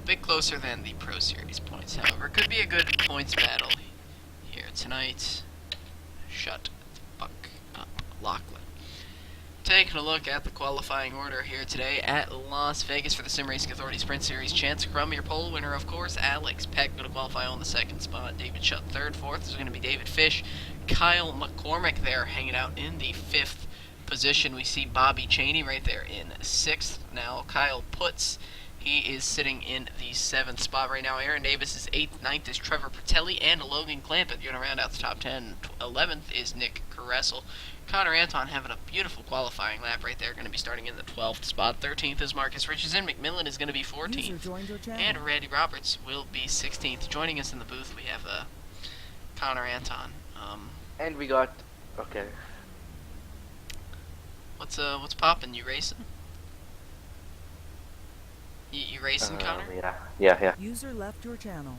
A bit closer than the Pro Series points, however. Could be a good points battle here tonight. Shut the fuck up, Lachlan. Taking a look at the qualifying order here today at Las Vegas for the Sim Racing Authority Sprint Series. Chance Crum, your pole winner, of course. Alex Peck going to qualify on the second spot. David Shutt third. Fourth is going to be David Fish. Kyle McCormick there hanging out in the fifth position. We see Bobby Cheney right there in sixth. Now Kyle Putz, he is sitting in the seventh spot right now. Aaron Davis is eighth. Ninth is Trevor Pertelli and Logan Clampett. Going to round out the top 10. 11th is Nick Caressel. Connor Anton having a beautiful qualifying lap right there, going to be starting in the 12th spot. 13th is Marcus Richardson. McMillan is going to be 14th. And Randy Roberts will be 16th. Joining us in the booth, we have Connor Anton. And we got... okay. What's poppin'? You racing? You racing, Connor? Yeah. User left your channel.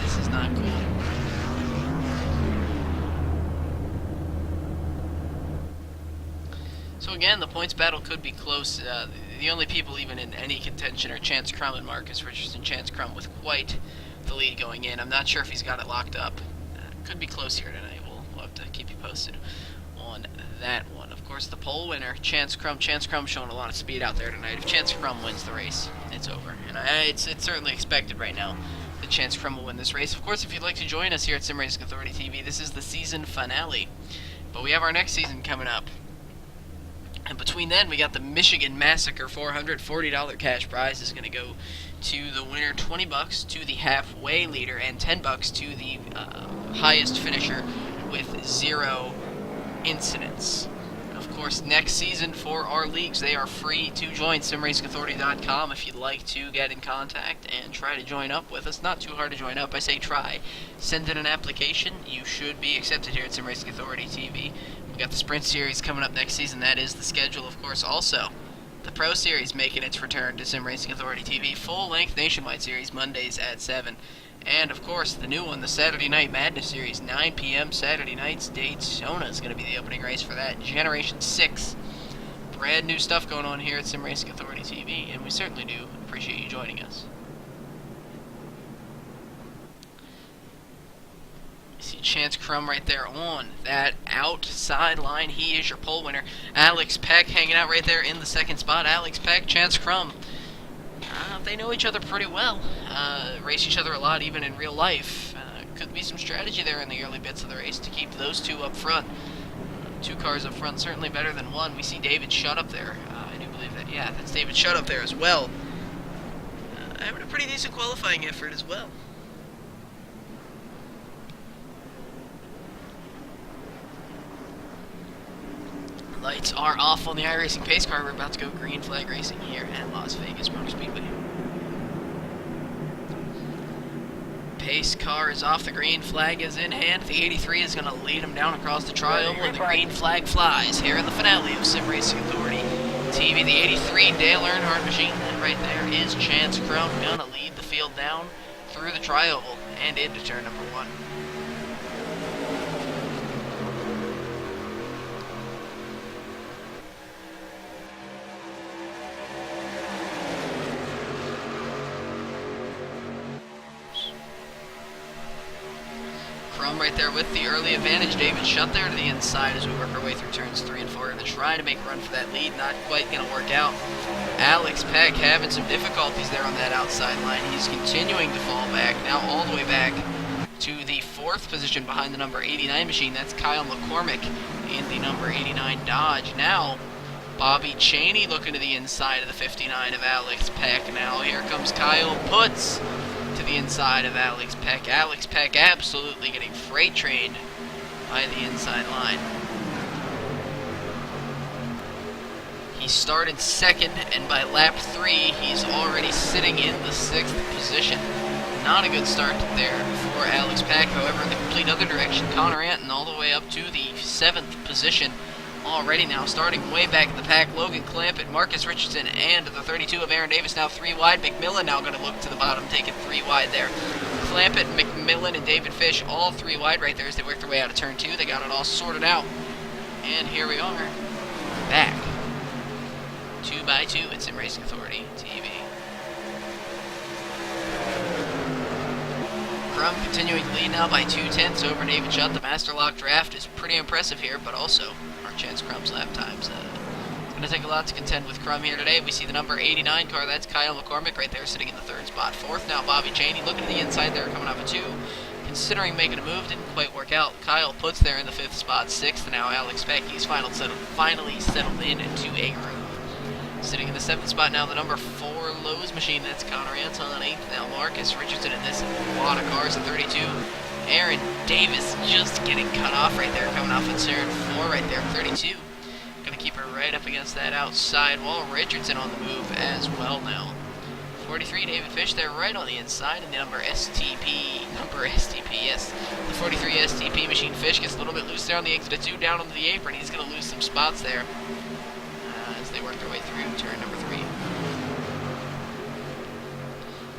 This is not cool. So again, the points battle could be close. The only people even in any contention are Chance Crum and Marcus Richardson. Chance Crum with quite the lead going in. I'm not sure if he's got it locked up. Could be close here tonight. We'll have to keep you posted on that one. Of course, the pole winner, Chance Crum. Chance Crum showing a lot of speed out there tonight. If Chance Crum wins the race, it's over. And it's certainly expected right now that Chance Crum will win this race. Of course, if you'd like to join us here at Sim Racing Authority TV, this is the season finale. But we have our next season coming up. And between then, we got the Michigan Massacre $440 cash prize is going to go to the winner, $20 to the halfway leader, and $10 to the highest finisher with 0 incidents. Of course, next season for our leagues, they are free to join. SimRacingAuthority.com if you'd like to get in contact and try to join up with us. Not too hard to join up. I say try. Send in an application. You should be accepted here at Sim Racing Authority TV. We got the Sprint Series coming up next season. That is the schedule, of course. Also, the Pro Series making its return to Sim Racing Authority TV. Full-length Nationwide Series Mondays at 7. And, of course, the new one, the Saturday Night Madness Series, 9 p.m. Saturday nights. Daytona is going to be the opening race for that. Generation 6. Brand new stuff going on here at Sim Racing Authority TV, and we certainly do appreciate you joining us. You see Chance Crum right there on that outside line. He is your pole winner. Alex Peck hanging out right there in the second spot. Alex Peck, Chance Crum. They know each other pretty well. Race each other a lot, even in real life. Could be some strategy there in the early bits of the race to keep those two up front. 2 cars up front, certainly better than one. We see David Shutt up there. I do believe that. Yeah, that's David Shutt up there as well. Having a pretty decent qualifying effort as well. Lights are off on the iRacing pace car. We're about to go green flag racing here at Las Vegas Motor Speedway. Pace car is off. The green flag is in hand. The 83 is going to lead him down across the tri-oval, and the green flag flies here in the finale of Sim Racing Authority TV. The 83 Dale Earnhardt machine. That right there is Chance Crum. Going to lead the field down through the tri-oval and into turn number 1. Crum right there with the early advantage. David Shutt there to the inside as we work our way through turns 3 and 4. Going to try to make a run for that lead. Not quite going to work out. Alex Peck having some difficulties there on that outside line. He's continuing to fall back. Now all the way back to the 4th position behind the number 89 machine. That's Kyle McCormick in the number 89 Dodge. Now Bobby Cheney looking to the inside of the 59 of Alex Peck. Now here comes Kyle Putz to the inside of Alex Peck. Alex Peck absolutely getting freight trained by the inside line. He started second, and by lap 3, he's already sitting in the 6th position. Not a good start there for Alex Peck. However, in the complete other direction, Connor Anton all the way up to the 7th position. Already now, starting way back in the pack, Logan Clampett, Marcus Richardson, and the 32 of Aaron Davis now 3 wide. McMillan now going to look to the bottom, taking 3 wide there. Clampett, McMillan, and David Fish all 3 wide right there as they work their way out of turn 2. They got it all sorted out. And here we are, back by 2. It's Sim Racing Authority TV. Crum continuing to lead now by 2/10 over David Shutt. The Master Lock draft is pretty impressive here, but also our Chance Crum's lap times. It's going to take a lot to contend with Crum here today. We see the number 89 car. That's Kyle McCormick right there sitting in the 3rd spot. 4th now Bobby Cheney looking to the inside there, coming off a 2. Considering making a move, didn't quite work out. Kyle puts there in the 5th spot. 6th now Alex Peck. He's finally settled in into a groove. Sitting in the 7th spot now, the number 4 Lowe's machine. That's Connor Anton. 8th now Marcus Richardson. And this a lot of cars at 32. Aaron Davis just getting cut off right there, coming off of turn 4 right there, 32. Gonna keep her right up against that outside wall. Richardson on the move as well now. 43 David Fish there right on the inside, and the number STP, yes. The 43 STP machine Fish gets a little bit loose there on the exit of 2, down onto the apron. He's gonna lose some spots there as they work their way through turn number 3.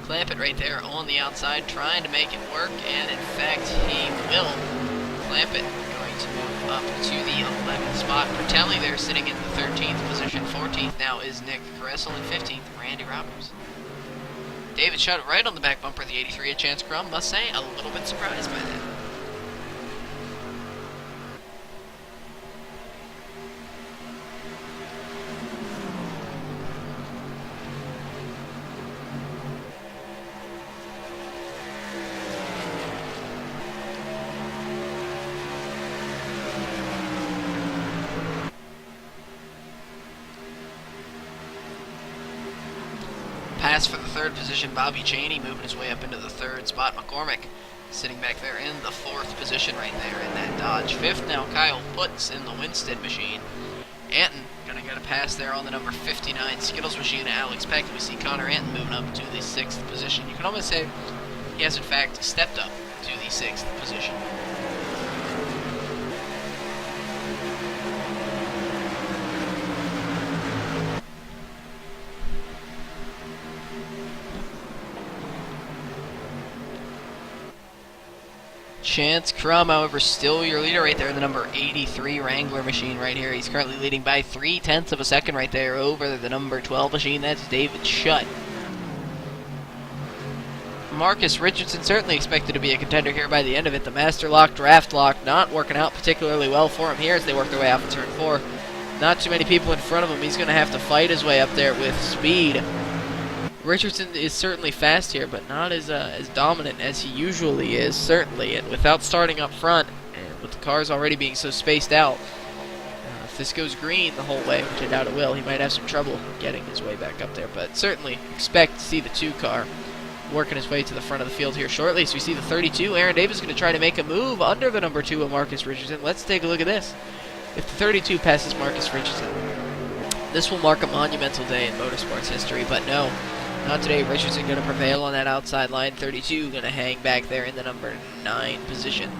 Clamp it right there on the outside, trying to make it work, and in fact he will. Clamp it, going to move up to the 11th spot. Bertelli there sitting in the 13th position. 14th now is Nick Caressel, and 15th Randy Roberts. David Shutt right on the back bumper of the 83 at Chance Crum. Must say, a little bit surprised by that. Pass for the 3rd position, Bobby Cheney moving his way up into the 3rd spot. McCormick sitting back there in the 4th position right there in that Dodge. 5th now Kyle Putz in the Winstead machine. Anton gonna get a pass there on the number 59 Skittles machine to Alex Peck. We see Connor Anton moving up to the 6th position. You can almost say he has in fact stepped up to the 6th position. Chance Crum, however, still your leader right there, the number 83 Wrangler machine right here. He's currently leading by 0.3 of a second right there over the number 12 machine. That's David Shutt. Marcus Richardson certainly expected to be a contender here by the end of it. The Master Lock, Draft Lock, not working out particularly well for him here as they work their way off of turn 4. Not too many people in front of him. He's going to have to fight his way up there with speed. Richardson is certainly fast here, but not as dominant as he usually is, certainly. And without starting up front, and with the cars already being so spaced out, if this goes green the whole way, which I doubt it will, he might have some trouble getting his way back up there. But certainly expect to see the 2 car working his way to the front of the field here shortly. So we see the 32. Aaron Davis is going to try to make a move under the number 2 of Marcus Richardson. Let's take a look at this. If the 32 passes Marcus Richardson, this will mark a monumental day in motorsports history, but no. Not today. Richardson going to prevail on that outside line. 32 going to hang back there in the number 9 position.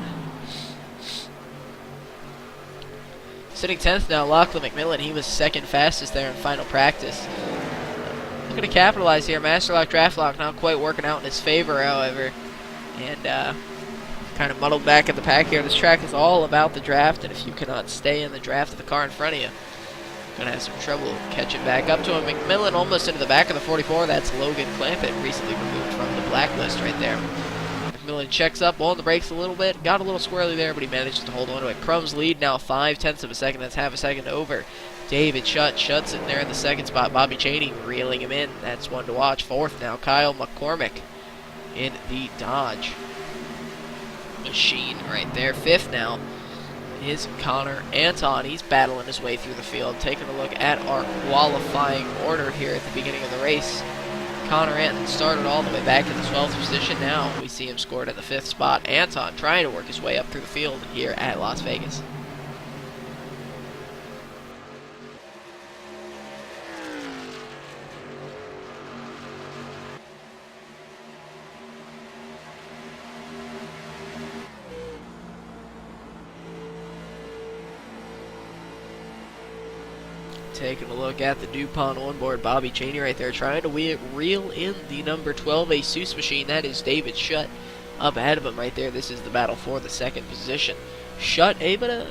Sitting 10th now, Lachlan McMillan. He was 2nd fastest there in final practice. Looking to capitalize here. Master Lock, Draft Lock not quite working out in his favor, however. And kind of muddled back at the pack here. This track is all about the draft, and if you cannot stay in the draft of the car in front of you, gonna have some trouble catching back up to him. McMillan almost into the back of the 44. That's Logan Clampett, recently removed from the blacklist right there. McMillan checks up on the brakes a little bit. Got a little squirrely there, but he manages to hold on to it. Crum's lead now 0.5 of a second. That's half a second over David Shutt. Shutt's in there in the 2nd spot. Bobby Cheney reeling him in. That's one to watch. 4th now, Kyle McCormick in the Dodge machine right there. 5th now is Connor Anton. He's battling his way through the field. Taking a look at our qualifying order here at the beginning of the race. Connor Anton started all the way back in the 12th position. Now we see him scored at the 5th spot. Anton trying to work his way up through the field here at Las Vegas. Taking a look at the DuPont onboard. Bobby Cheney right there trying to reel in the number 12 Asus machine. That is David Shutt up ahead of him right there. This is the battle for the 2nd position. Shutt able to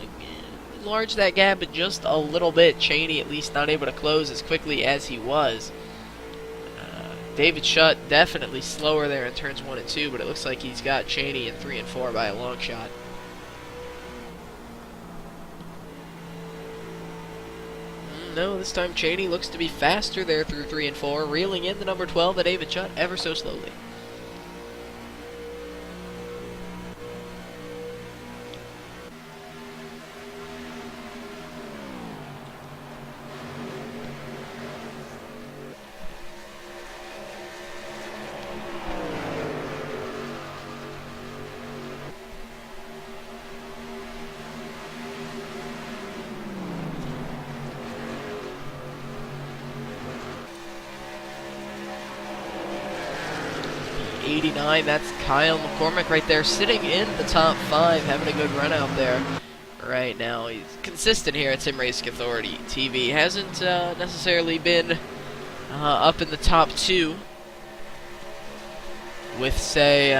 enlarge that gap just a little bit. Cheney at least not able to close as quickly as he was. David Shutt definitely slower there in turns 1 and 2, but it looks like he's got Cheney in 3 and 4 by a long shot. No, this time Cheney looks to be faster there through 3 and 4, reeling in the number 12, the David Shutt, ever so slowly. '89, that's Kyle McCormick right there, sitting in the top 5, having a good run out there right now. He's consistent here at Sim Racing Authority TV. Hasn't necessarily been up in the top 2 with say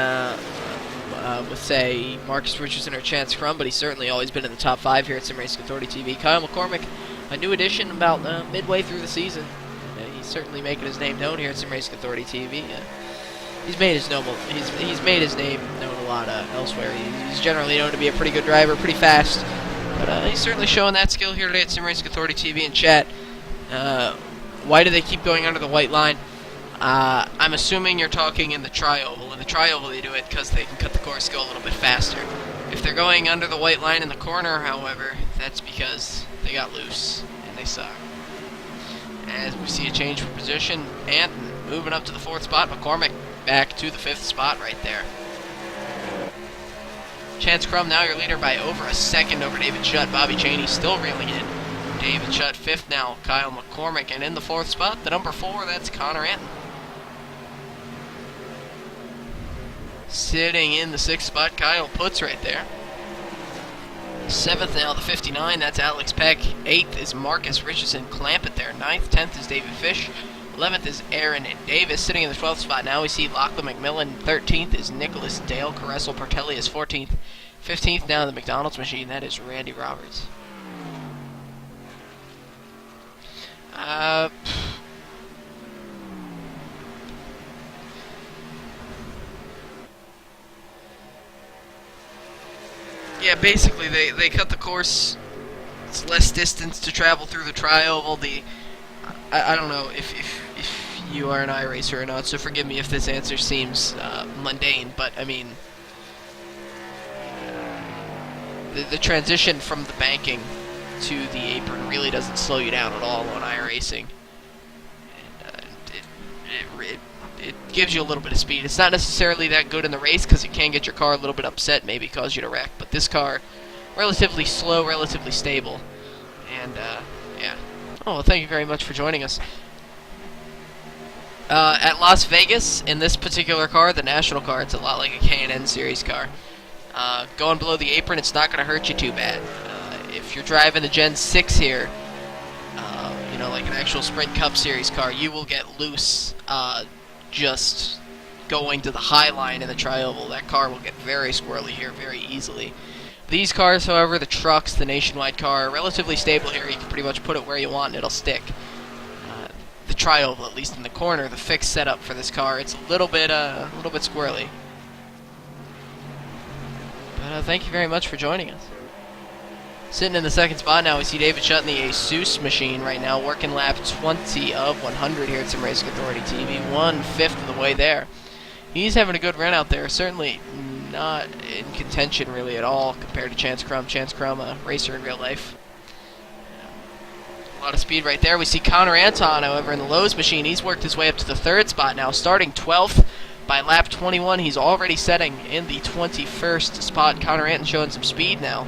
Marcus Richardson or Chance Crum, but he's certainly always been in the top 5 here at Sim Racing Authority TV. Kyle McCormick, a new addition about midway through the season. He's certainly making his name known here at Sim Racing Authority TV. He's made his name known a lot elsewhere. He's generally known to be a pretty good driver, pretty fast, but he's certainly showing that skill here today at Sim Racing Authority TV. And chat, why do they keep going under the white line? I'm assuming you're talking in the tri-oval. In the tri-oval, they do it because they can cut the course, go a little bit faster. If they're going under the white line in the corner, however, that's because they got loose and they suck. As we see a change for position, Anton moving up to the 4th spot. McCormick back to the 5th spot right there. Chance Crum now your leader by over a second over David Shutt. Bobby Cheney still reeling in. David Shutt 5th now. Kyle McCormick, and in the 4th spot, the number 4, that's Connor Anton. Sitting in the 6th spot, Kyle Putz right there. 7th now, the 59, that's Alex Peck. 8th is Marcus Richardson Clampett there. 9th, 10th is David Fish. 11th is Aaron Davis. Sitting in the 12th spot now, we see Lachlan McMillan. 13th is Nicholas Dale. Caressel Portelli is 14th. 15th now, the McDonald's machine, that is Randy Roberts. Yeah, basically they cut the course. It's less distance to travel through the tri-oval. I don't know if you are an iRacer or not, so forgive me if this answer seems mundane, but I mean, the transition from the banking to the apron really doesn't slow you down at all on iRacing. And it gives you a little bit of speed. It's not necessarily that good in the race because it can get your car a little bit upset, maybe cause you to wreck, but this car, relatively slow, relatively stable, and yeah. Oh, well, thank you very much for joining us. At Las Vegas, in this particular car, the National car, it's a lot like a K&N Series car. Going below the apron, it's not going to hurt you too bad. If you're driving the Gen 6 here, you know, like an actual Sprint Cup Series car, you will get loose just going to the high line in the tri-oval. That car will get very squirrely here very easily. These cars, however, the trucks, the Nationwide car, are relatively stable here. You can pretty much put it where you want and it'll stick. The tri-oval, at least in the corner, the fixed setup for this car, it's a little bit squirrely. But thank you very much for joining us. Sitting in the 2nd spot now, we see David Shutt in the Asus machine right now, working lap 20 of 100 here at Sim Racing Authority TV, 1/5 of the way there. He's having a good run out there, certainly not in contention really at all compared to Chance Crum. Chance Crum, a racer in real life. A lot of speed right there. We see Connor Anton, however, in the Lowe's machine. He's worked his way up to the 3rd spot now, starting 12th. By lap 21, he's already setting in the 21st spot. Connor Anton showing some speed now.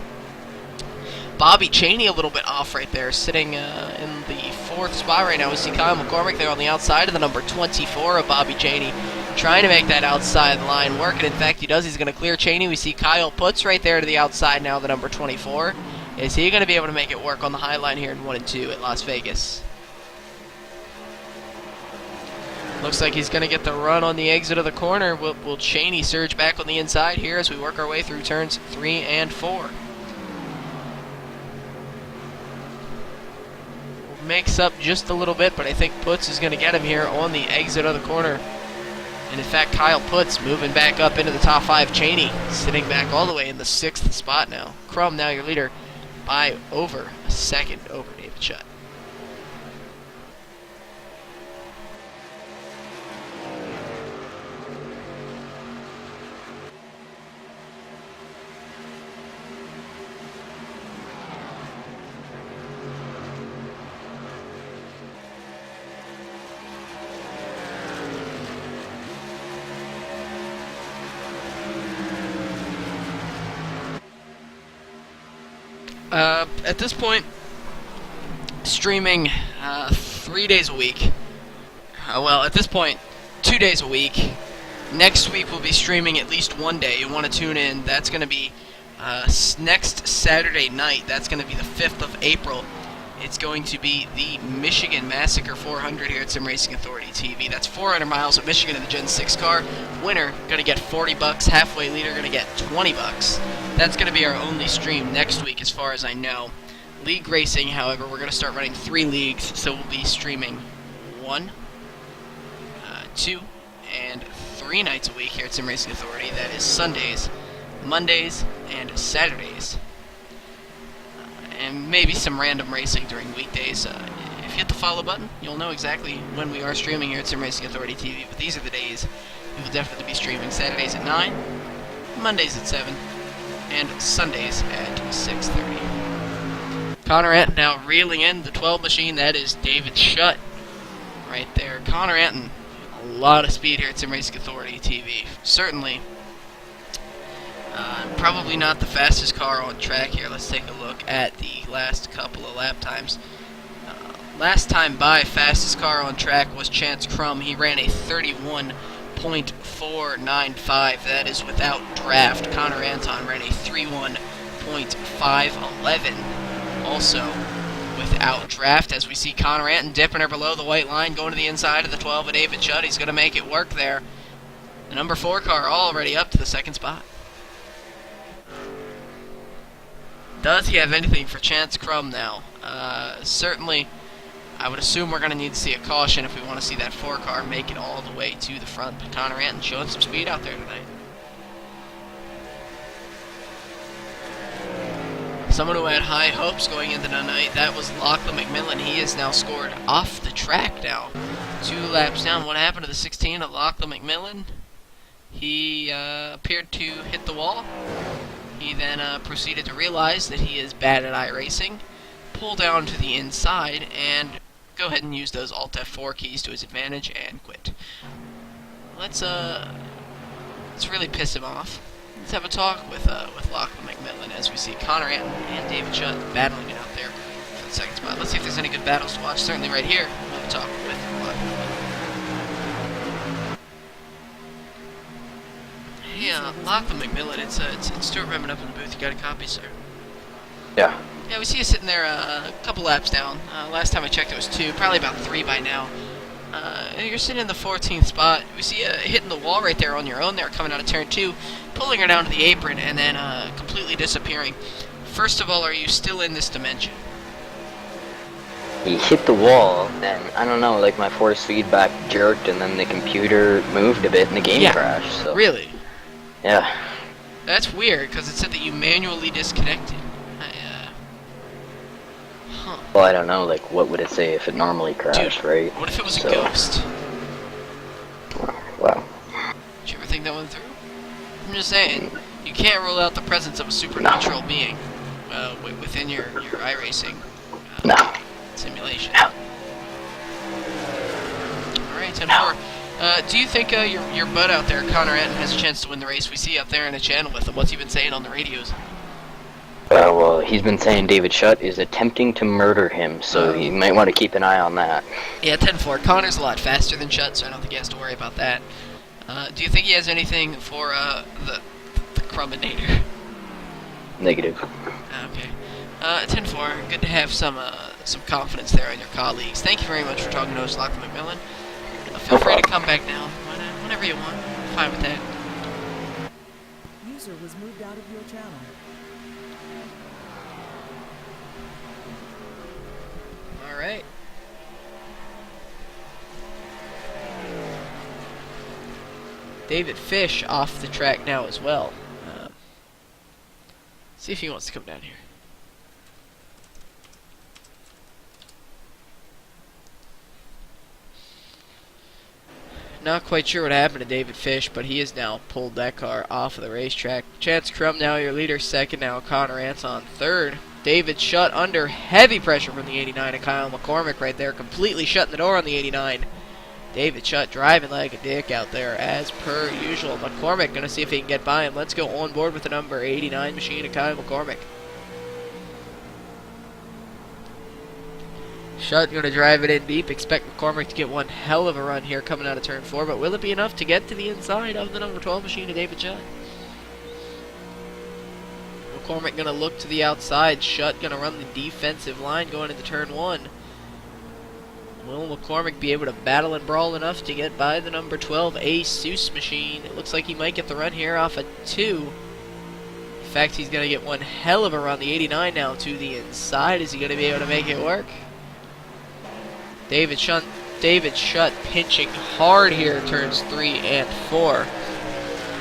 Bobby Cheney a little bit off right there, sitting in the 4th spot right now. We see Kyle McCormick there on the outside of the number 24 of Bobby Cheney, trying to make that outside line work, and in fact he does. He's going to clear Cheney. We see Kyle Putz right there to the outside now, the number 24. Is he going to be able to make it work on the high line here in 1 and 2 at Las Vegas? Looks like he's going to get the run on the exit of the corner. Will Cheney surge back on the inside here as we work our way through turns 3 and 4? makes up just a little bit, but I think Putz is going to get him here on the exit of the corner. And in fact, Kyle Putz moving back up into the top 5. Cheney sitting back all the way in the 6th spot now. Crum now your leader by over a second over David Shutt. At this point, streaming 3 days a week. Well, at this point, 2 days a week. Next week we'll be streaming at least one day. You want to tune in. That's going to be next Saturday night. That's going to be the 5th of April. It's going to be the Michigan Massacre 400 here at Sim Racing Authority TV. That's 400 miles of Michigan in the Gen 6 car. Winner going to get $40. Halfway leader going to get $20. That's going to be our only stream next week as far as I know. League racing, however, we're going to start running 3 leagues, so we'll be streaming 1, 2, and 3 nights a week here at Sim Racing Authority. That is Sundays, Mondays, and Saturdays. And maybe some random racing during weekdays. If you hit the follow button, you'll know exactly when we are streaming here at Sim Racing Authority TV. But these are the days we will definitely be streaming: Saturdays at 9, Mondays at 7, and Sundays at 6:30. Connor Anton now reeling in the 12 machine. That is David Shutt right there. Connor Anton, a lot of speed here at Sim Racing Authority TV. Certainly. Probably not the fastest car on track here. Let's take a look at the last couple of lap times. Last time by, fastest car on track was Chance Crum. He ran a 31.495. That is without draft. Connor Anton ran a 31.511. Also without draft, as we see Connor Anton dipping her below the white line, going to the inside of the 12 of David Shutt. He's going to make it work there. The number 4 car already up to the 2nd spot. Does he have anything for Chance Crum now? Certainly, I would assume we're going to need to see a caution if we want to see that 4 car make it all the way to the front. But Connor Anton showing some speed out there tonight. Someone who had high hopes going into the night, that was Lachlan McMillan. He is now scored off the track now. 2 laps down. What happened to the 16 of Lachlan McMillan? He appeared to hit the wall. He then proceeded to realize that he is bad at iRacing, pull down to the inside, and go ahead and use those Alt F4 keys to his advantage and quit. Let's really piss him off. Let's have a talk with Lachlan McMillan as we see Connor Anton and David Shutt battling it out there for the 2nd spot. Let's see if there's any good battles to watch. Certainly right here, we'll have a talk with Lachlan McMillan. Yeah, Lachlan McMillan, it's Stuart Redmond up in the booth. You got a copy, sir? Yeah. Yeah, we see you sitting there a couple laps down. Last time I checked it was 2, probably about 3 by now. You're sitting in the 14th spot. We see you hitting the wall right there on your own there, coming out of turn 2, pulling her down to the apron, and then completely disappearing. First of all, are you still in this dimension? He hit the wall, and I don't know, like my force feedback jerked, and then the computer moved a bit, and the game crashed. So. Really? Yeah. That's weird, because it said that you manually disconnected. Well, I don't know, like, what would it say if it normally crashed, Dude, right? What if it was a ghost? Well. Did you ever think that one through? I'm just saying, you can't rule out the presence of a supernatural being within your iRacing simulation. No. Alright, 10-4. Do you think your bud out there, Connor Anton, has a chance to win the race? We see you up there in the channel with him. What's he been saying on the radios? Well, he's been saying David Shutt is attempting to murder him, so you might want to keep an eye on that. Yeah, 10-4. Connor's a lot faster than Shutt, so I don't think he has to worry about that. Do you think he has anything for the Cruminator? Negative. Okay. 10-4. Good to have some confidence there in your colleagues. Thank you very much for talking to us, Lachlan McMillan. Feel free to come back now whenever you want. I'm fine with that. User was moved out of your channel. Alright. David Fish off the track now as well. See if he wants to come down here. Not quite sure what happened to David Fish, but he has now pulled that car off of the racetrack. Chance Crum now your leader, second now Connor Anton third. David Shutt under heavy pressure from the 89 and Kyle McCormick right there, completely shutting the door on the 89. David Shutt driving like a dick out there as per usual. McCormick going to see if he can get by him. Let's go on board with the number 89 machine of Kyle McCormick. Shutt going to drive it in deep. Expect McCormick to get one hell of a run here coming out of turn 4, but will it be enough to get to the inside of the number 12 machine of David Shutt? McCormick going to look to the outside. Shutt going to run the defensive line going into turn 1. Will McCormick be able to battle and brawl enough to get by the number 12 Seuss machine? It looks like he might get the run here off a 2. In fact, he's going to get one hell of a run. The 89 now to the inside. Is he going to be able to make it work? David Shutt pinching hard here, turns 3 and 4.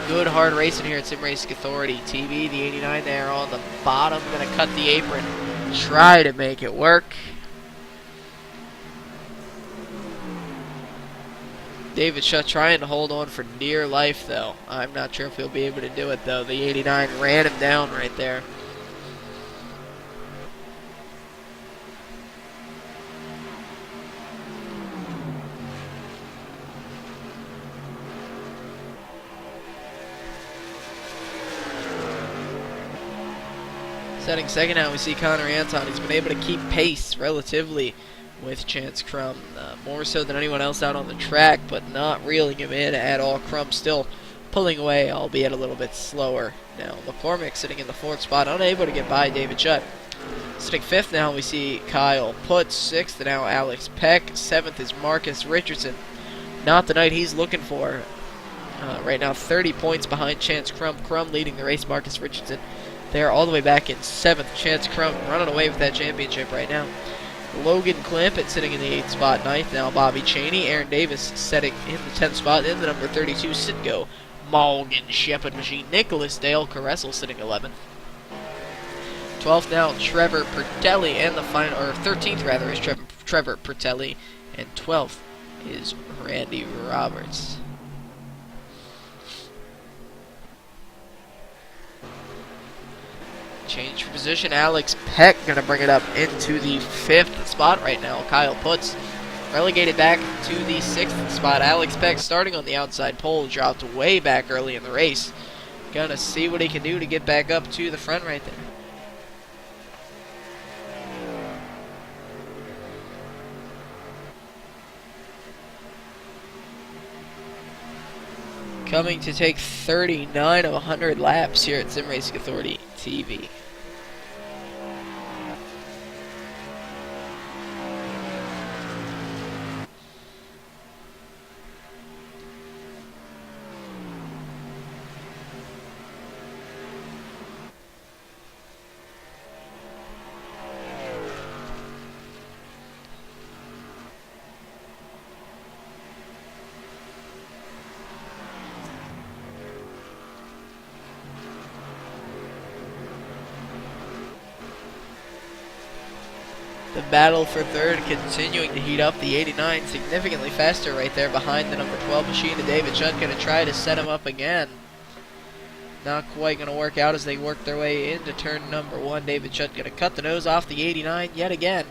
Good hard racing here at Sim Racing Authority TV. The 89 there on the bottom, going to cut the apron, try to make it work. David Shutt trying to hold on for dear life, though. I'm not sure if he'll be able to do it, though. The 89 ran him down right there. Setting second now, we see Connor Anton. He's been able to keep pace relatively with Chance Crum, more so than anyone else out on the track, but not reeling him in at all. Crum still pulling away, albeit a little bit slower. Now McCormick sitting in the 4th spot, unable to get by David Shutt. Sitting 5th now, we see Kyle Putz. 6th now, Alex Peck. 7th is Marcus Richardson. Not the night he's looking for. Right now, 30 points behind Chance Crum. Crum leading the race. Marcus Richardson there all the way back in 7th. Chance Crum running away with that championship right now. Logan Clampett sitting in the 8th spot. 9th now, Bobby Cheney. Aaron Davis setting in the 10th spot. In the number 32, Sitgo Morgan Shepherd machine. Nicholas Dale Caressel sitting 11th. 12th now, Trevor Pertelli, and the final, or 13th rather, is Trevor Pertelli, and 12th is Randy Roberts. Change for position. Alex Peck going to bring it up into the 5th spot right now. Kyle Putz relegated back to the 6th spot. Alex Peck starting on the outside pole, dropped way back early in the race. Gonna see what he can do to get back up to the front right there. Coming to take 39 of 100 laps here at Sim Racing Authority TV. The battle for third continuing to heat up. The 89 significantly faster right there behind the number 12 machine of David Shutt. Going to try to set him up again. Not quite going to work out as they work their way into turn number 1. David Shutt going to cut the nose off the 89 yet again.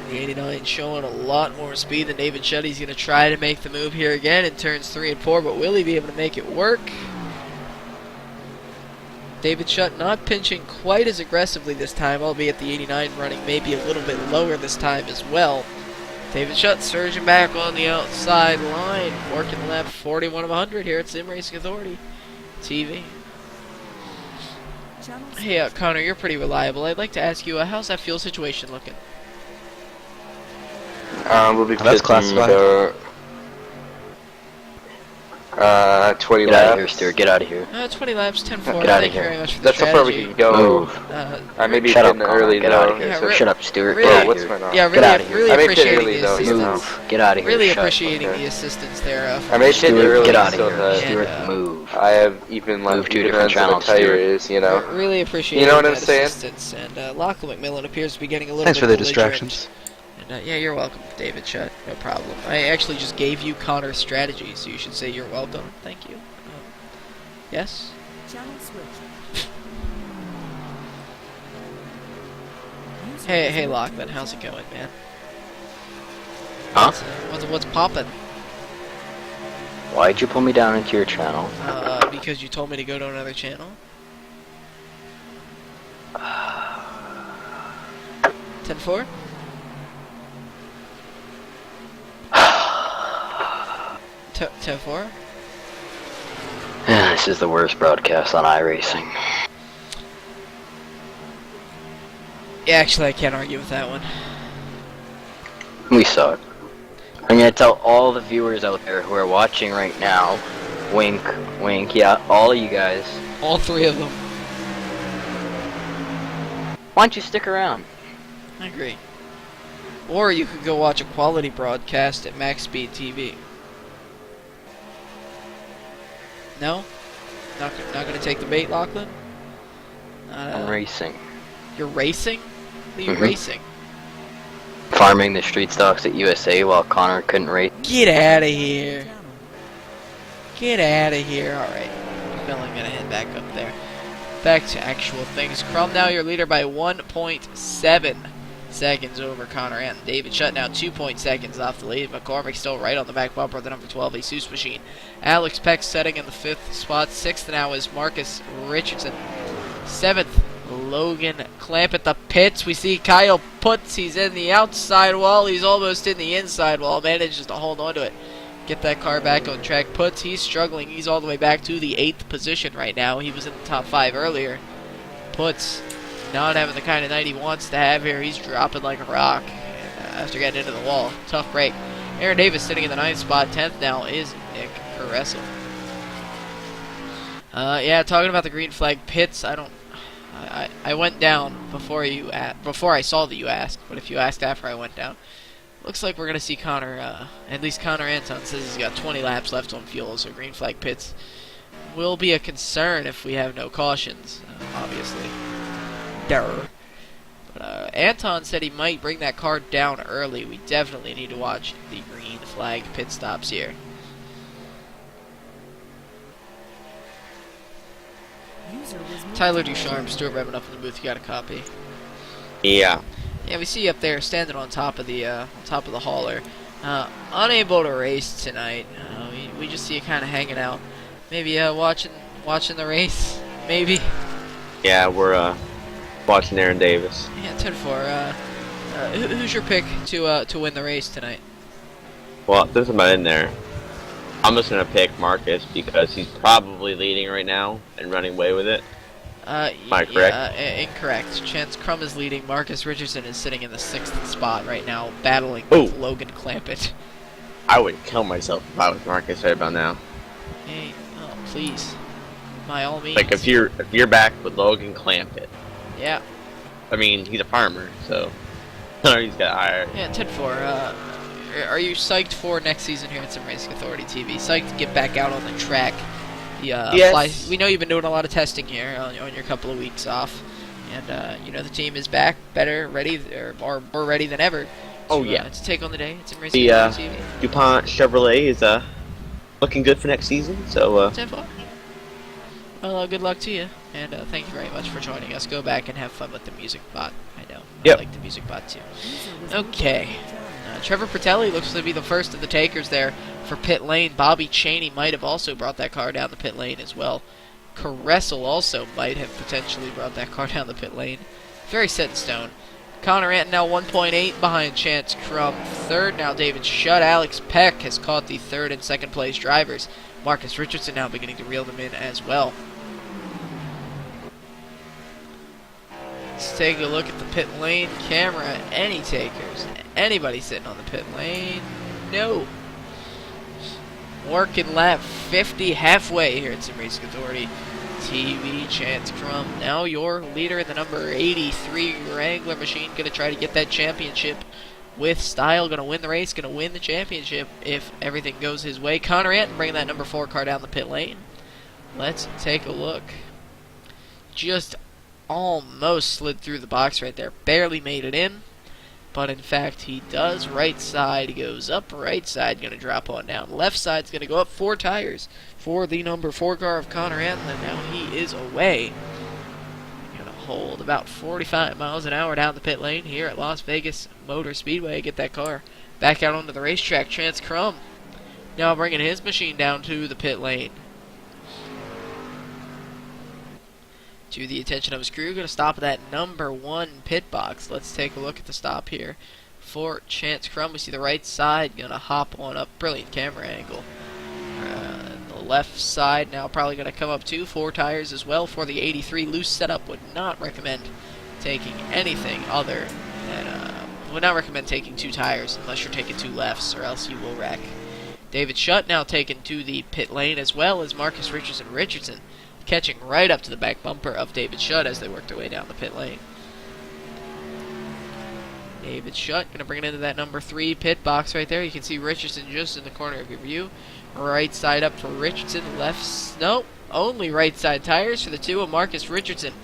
The 89 showing a lot more speed than David Shutt. He's going to try to make the move here again in turns 3 and 4, but will he be able to make it work? David Shutt not pinching quite as aggressively this time, albeit the 89 running maybe a little bit lower this time as well. David Shutt surging back on the outside line, working lap 41 of 100 here at Sim Racing Authority TV. Hey, Connor, you're pretty reliable. I'd like to ask you, how's that fuel situation looking? We'll be That's classified. 20 Get out of here, laps. Stuart. Get out of here. 20 laps, 10-4. Get outta Thank you here. very much for the That's how far we strategy. can go. Move. I may be Shut up, getting Connor. early Get though. out of here. Yeah, so- Shut up, Stuart. really- Get out Whoa, of what's here. going on? Yeah, Get outta here. really I may pit appreciating early the though, assistance. Move. Get out of here. Really Shut up. appreciating Okay. the assistance there. I may pit Stuart, early get out of so here. that And, Stuart, move. I have even like Move to a even different runs on channel, the Stuart. tires, you know. Really appreciating You know what I'm that saying? assistance. And Lachlan McMillan appears to be getting a little Thanks bit for the belligerent. distractions. And, yeah, you're welcome, David Shutt. No problem. I actually just gave you Connor's strategy, so you should say you're welcome. Thank you. Yes? Channel switch. Hey, Lachlan, how's it going, man? Huh? What's poppin'? Why'd you pull me down into your channel? Because you told me to go to another channel? 10-4? Ten four? This is the worst broadcast on iRacing. Yeah, actually, I can't argue with that one. We suck. I'm gonna tell all the viewers out there who are watching right now, wink, wink, yeah, all of you guys, All three of them. why don't you stick around? I agree. Or you could go watch a quality broadcast at Max Speed TV. No? Not gonna take the bait, Lachlan? I'm racing. You're racing? What are you Mhm. racing? Farming the street stocks at USA while Connor couldn't race. Get out of here. Get out of here. Alright. I'm gonna head back up there. Back to actual things. Crum now your leader by 1.7 seconds over Connor and David Shutt now 2 seconds off the lead. McCormick still right on the back bumper of the number 12 Jesus Machine. Alex Peck setting in the 5th spot. 6th now is Marcus Richardson. 7th, Logan Clamp at the pits. We see Kyle Putz. He's in the outside wall. He's almost in the inside wall. Manages to hold on to it. Get that car back on track. Putz, he's struggling. He's all the way back to the 8th position right now. He was in the top 5 earlier. Putz not having the kind of night he wants to have here. He's dropping like a rock after getting into the wall. Tough break. Aaron Davis sitting in the 9th spot. 10th now is Nick Caressel. Yeah, talking about the green flag pits, I went down before I saw that you asked, but if you asked after I went down, looks like we're gonna see Connor. At least Connor Anton says he's got 20 laps left on fuel, so green flag pits will be a concern if we have no cautions, obviously. Durr. But Anton said he might bring that car down early. We definitely need to watch the green flag pit stops here. User was moved Tyler to Ducharme, Stuart revving up in the booth. You got a copy? Yeah. Yeah, we see you up there standing on top of the hauler. Unable to race tonight. We just see you kind of hanging out. Maybe watching the race. Maybe. Yeah, we're watching Aaron Davis. Yeah, 10-4. Who's your pick to win the race tonight? Well, there's somebody in there. I'm just gonna pick Marcus because he's probably leading right now and running away with it. Am I correct? Incorrect. Chance Crum is leading. Marcus Richardson is sitting in the 6th spot right now, battling with Logan Clampett. I would kill myself if I was Marcus right about now. Hey, oh please, by all means. Like if you're back with Logan Clampett. Yeah. I mean, he's a farmer, so he's got higher. Yeah, 10-4. Are you psyched for next season here at Sim Racing Authority TV? Psyched to get back out on the track? Yes. We know you've been doing a lot of testing here on your couple of weeks off, and you know the team is back, better, ready, or more ready than ever. To take on the day at Sim Racing Authority TV. DuPont Chevrolet is looking good for next season. So 10-4. Well, good luck to you, and thank you very much for joining us. Go back and have fun with the music bot. I know. Yep. I like the music bot too. User was moved Okay. to channel. Trevor Pratelli looks to be the first of the takers there for pit lane. Bobby Chaney might have also brought that car down the pit lane as well. Caressel also might have potentially brought that car down the pit lane. Very set in stone. Connor Anton now 1.8 behind Chance Crum. 3rd now David Shutt. Alex Peck has caught the 3rd and 2nd place drivers. Marcus Richardson now beginning to reel them in as well. Let's take a look at the pit lane camera. Any takers? Anybody sitting on the pit lane? No. working lap 50 halfway here at Sim Racing Authority TV. Chance Crum, now your leader in the number 83 Wrangler machine, going to try to get that championship with style. Going to win the race, going to win the championship if everything goes his way. Connor Anton bringing that number 4 car down the pit lane. Let's take a look. Just almost slid through the box right there. Barely made it in. But in fact, he does. Right side goes up. Right side going to drop on down. Left side's going to go up. 4 tires for the number 4 car of Connor Anton. And now he is away. Going to hold about 45 miles an hour down the pit lane here at Las Vegas Motor Speedway. Get that car back out onto the racetrack. Chance Crum now bringing his machine down to the pit lane. To the attention of his crew, going to stop at that number 1 pit box. Let's take a look at the stop here for Chance Crum. We see the right side going to hop on up. Brilliant camera angle. The left side now probably going to come up too. 4 tires as well for the 83. Loose setup. Would not recommend taking anything other than would not recommend taking 2 tires unless you're taking 2 lefts, or else you will wreck. David Shutt now taken to the pit lane, as well as Marcus Richardson catching right up to the back bumper of David Shutt as they work their way down the pit lane. David Shutt going to bring it into that number 3 pit box right there. You can see Richardson just in the corner of your view. Right side up for Richardson. Left, nope, only right side tires for the 2 of Marcus Richardson.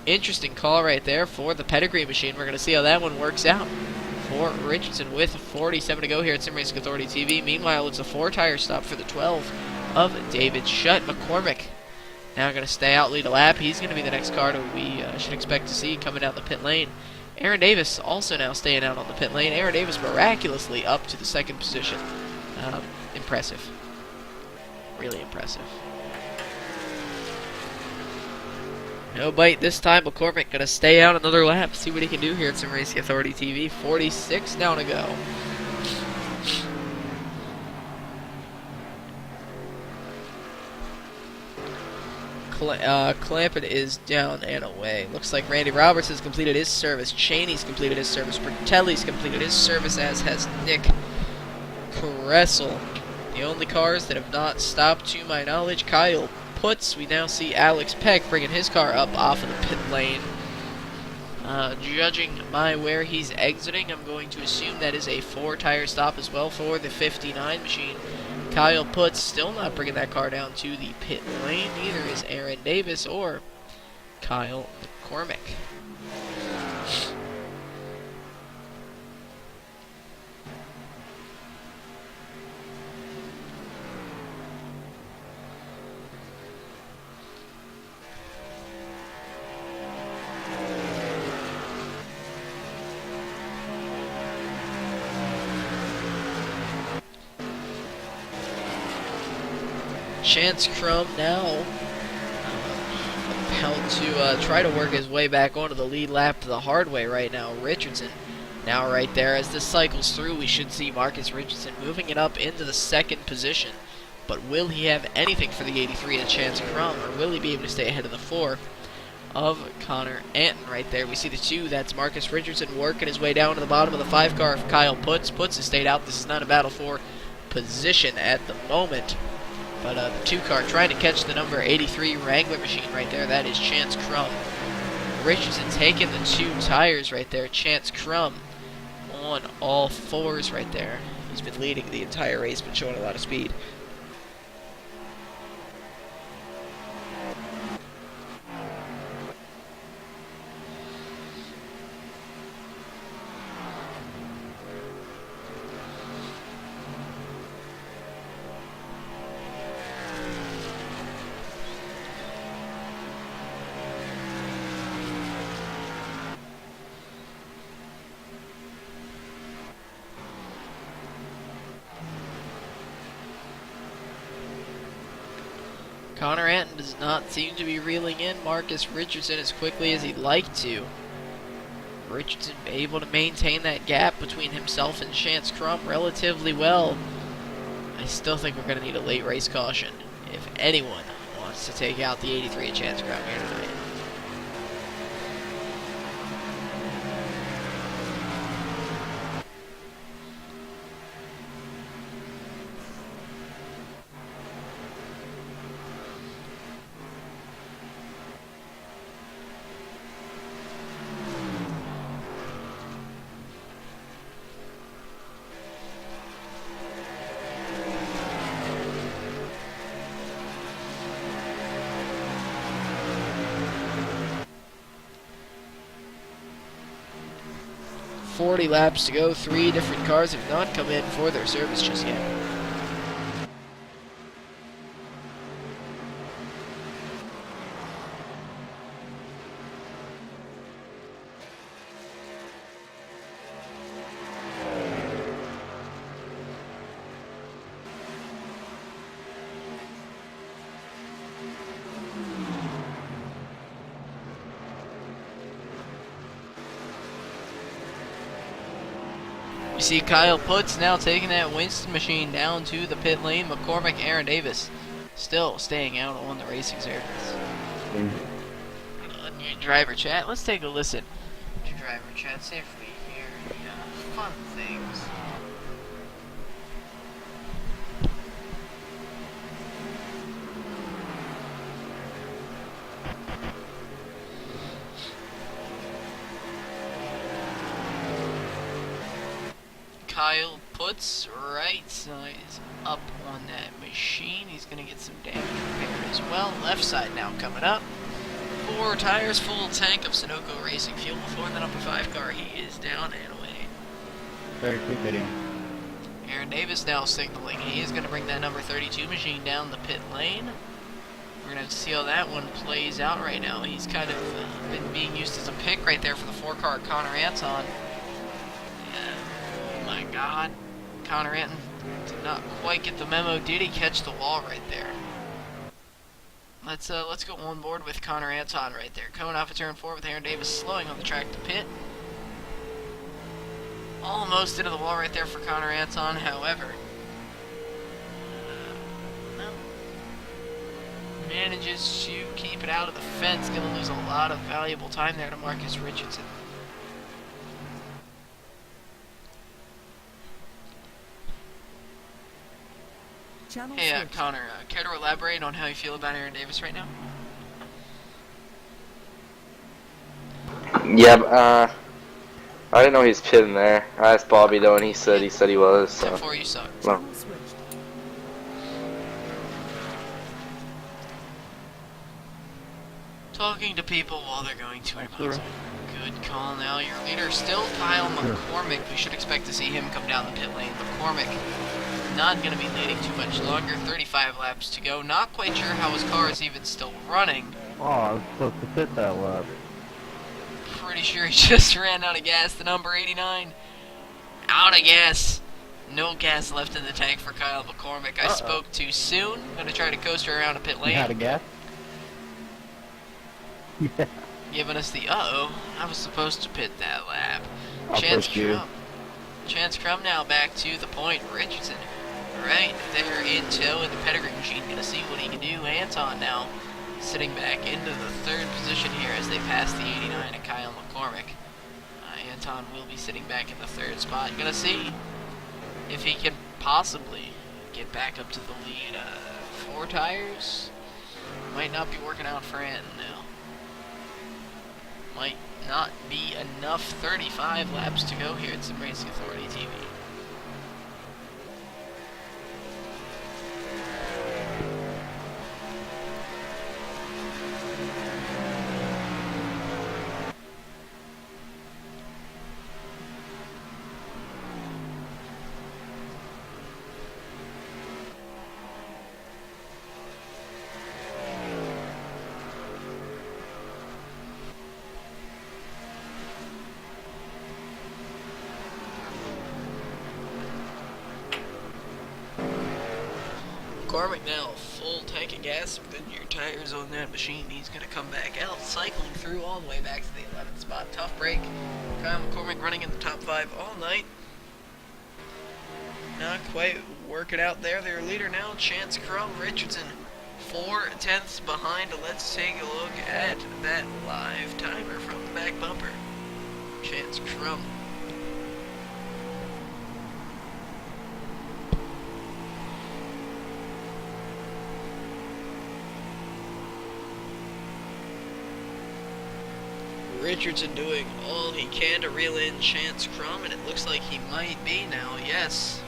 Interesting call right there for the pedigree machine. We're going to see how that one works out for Richardson with 47 to go here at Sim Racing Authority TV. Meanwhile, it's a 4 tire stop for the 12 of David Shutt. McCormick now going to stay out, lead a lap. He's going to be the next car that we should expect to see coming down the pit lane. Aaron Davis also now staying out on the pit lane. Aaron Davis miraculously up to the 2nd position. Impressive. Really impressive. No bite this time. McCormick going to stay out another lap. See what he can do here at Sim Racing Authority TV. 46 down to go. Clampett is down and away. Looks like Randy Roberts has completed his service. Cheney's completed his service. Bertelli's completed his service, as has Nick Kressel. The only cars that have not stopped, to my knowledge, Kyle Putz. We now see Alex Peck bringing his car up off of the pit lane. Judging by where he's exiting, I'm going to assume that is a 4 tire stop as well for the 59 machine. Kyle Putz still not bringing that car down to the pit lane. Neither is Aaron Davis or Kyle McCormick. Chance Crum now about to try to work his way back onto the lead lap the hard way right now. Richardson now right there. As this cycles through, we should see Marcus Richardson moving it up into the 2nd position. But will he have anything for the 83 at Chance Crum, or will he be able to stay ahead of the 4 of Connor Anton right there? We see the 2, that's Marcus Richardson working his way down to the bottom of the 5 car of Kyle Putz. Putz has stayed out. This is not a battle for position at the moment. But the 2 car trying to catch the number 83 Wrangler machine right there. That is Chance Crum. Richardson taking the 2 tires right there. Chance Crum on all 4s right there. He's been leading the entire race, but showing a lot of speed. Connor Anton does not seem to be reeling in Marcus Richardson as quickly as he'd like to. Richardson able to maintain that gap between himself and Chance Crum relatively well. I still think we're going to need a late race caution if anyone wants to take out the 83 at Chance Crum here tonight. 40 laps to go. 3 different cars have not come in for their service just yet. You see Kyle Putz now taking that Winston machine down to the pit lane. McCormick, Aaron Davis still staying out on the racing surface. On your driver chat, let's take a listen to driver chat, see if we hear any fun things. Kyle Putz right side's up on that machine. He's going to get some damage repaired as well. Left side now coming up. 4 tires, full tank of Sunoco Racing fuel for the number 5 car. He is down and away. Very quick hitting. Aaron Davis now signaling. He is going to bring that number 32 machine down the pit lane. We're going to see how that one plays out right now. He's kind of been being used as a pick right there for the 4 car Connor Anton. Oh my God, Connor Anton did not quite get the memo. Did he catch the wall right there? Let's go on board with Connor Anton right there. Coming off a turn 4 with Aaron Davis slowing on the track to pit. Almost into the wall right there for Connor Anton, however. Well, manages to keep it out of the fence. Gonna lose a lot of valuable time there to Marcus Richardson. Channel Hey, switched. Connor, care to elaborate on how you feel about Aaron Davis right now? Yeah, I didn't know he was pitting there. I asked Bobby though, and he said he was. So. 10-4, you suck. Well, Channel switched. Talking to people while they're going to a concert. Good call now. Your leader still Kyle McCormick. We should expect to see him come down the pit lane. McCormick not going to be leading too much longer. 35 laps to go. Not quite sure how his car is even still running. Oh, I was supposed to fit that lap. Pretty sure he just ran out of gas. The number 89. Out of gas. No gas left in the tank for Kyle McCormick. I spoke too soon. I'm going to try to coast her around a pit lane. You had a gas? Yeah. Giving us the uh-oh. I was supposed to pit that lap. I'll Chance push you. Crum. Chance Crum now back to the point. Richardson right there in tow in the pedigree machine. Gonna see what he can do. Anton now sitting back into the 3rd position here as they pass the 89 and Kyle McCormick. Anton will be sitting back in the 3rd spot. Gonna see if he can possibly get back up to the lead. 4 tires might not be working out for Anton now. Might not be enough. 35 laps to go here at Sim Racing Authority TV. McCormick now, full tank of gas, Goodyear tires on that machine. He's going to come back out, cycling through all the way back to the 11th spot. Tough break. Kyle McCormick running in the top 5 all night. Not quite working out there. Their leader now, Chance Crum. Richardson 4/10 behind. Let's take a look at that live timer from the back bumper. Chance Crum. Richardson doing all he can to reel in Chance Crum, and it looks like he might be now, yes.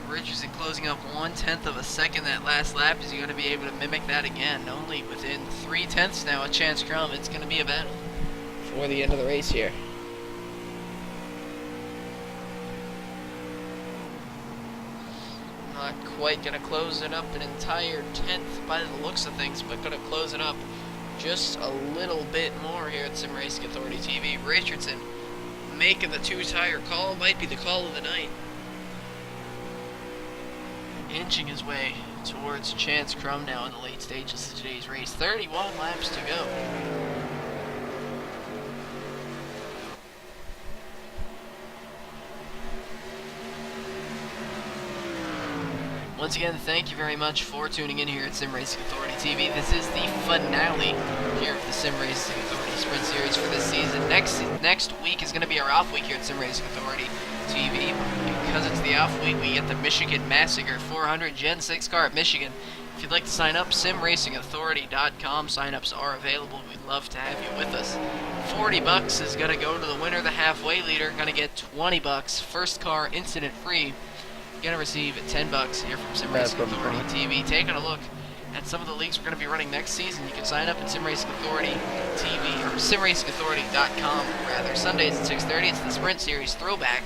Richardson closing up 1/10 of a second that last lap. Is he going to be able to mimic that again? Only within 3/10 now of Chance Crum. It's going to be a battle for the end of the race here. quite going to close it up an entire 10th by the looks of things, but going to close it up just a little bit more here at Sim Racing Authority TV. Richardson making the 2-tire call, might be the call of the night. Inching his way towards Chance Crum now in the late stages of today's race. 31 laps to go. Once again, thank you very much for tuning in here at Sim Racing Authority TV. This is the finale here of the Sim Racing Authority Sprint Series for this season. Next week is going to be our off week here at Sim Racing Authority TV. Because it's the off week, we get the Michigan Massacre 400 Gen 6 car at Michigan. If you'd like to sign up, simracingauthority.com. Sign-ups are available. We'd love to have you with us. $40 is going to go to the winner, the halfway leader. Going to get $20. First car, incident-free. You're going to receive $10 here from Sim Racing Authority TV. Taking a look at some of the leagues we're going to be running next season. You can sign up at Sim Racing Authority TV, or simracingauthority.com, rather. Sundays at 6:30. It's the Sprint Series Throwback.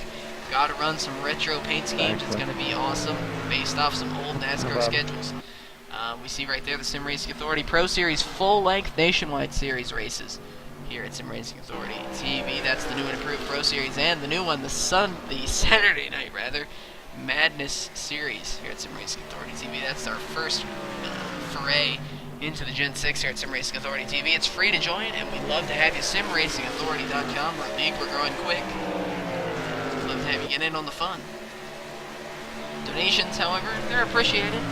Got to run some retro paint schemes. It's going to be awesome, based off some old NASCAR schedules. We see right there the Sim Racing Authority Pro Series full-length nationwide series races here at Sim Racing Authority TV. That's the new and improved Pro Series, and the new one, the Saturday night, Madness Series here at Sim Racing Authority TV. That's our first foray into the Gen 6 here at Sim Racing Authority TV. It's free to join, and we'd love to have you. simracingauthority.com. Our league, we're growing quick. We'd love to have you get in on the fun. Donations, however, they're appreciated.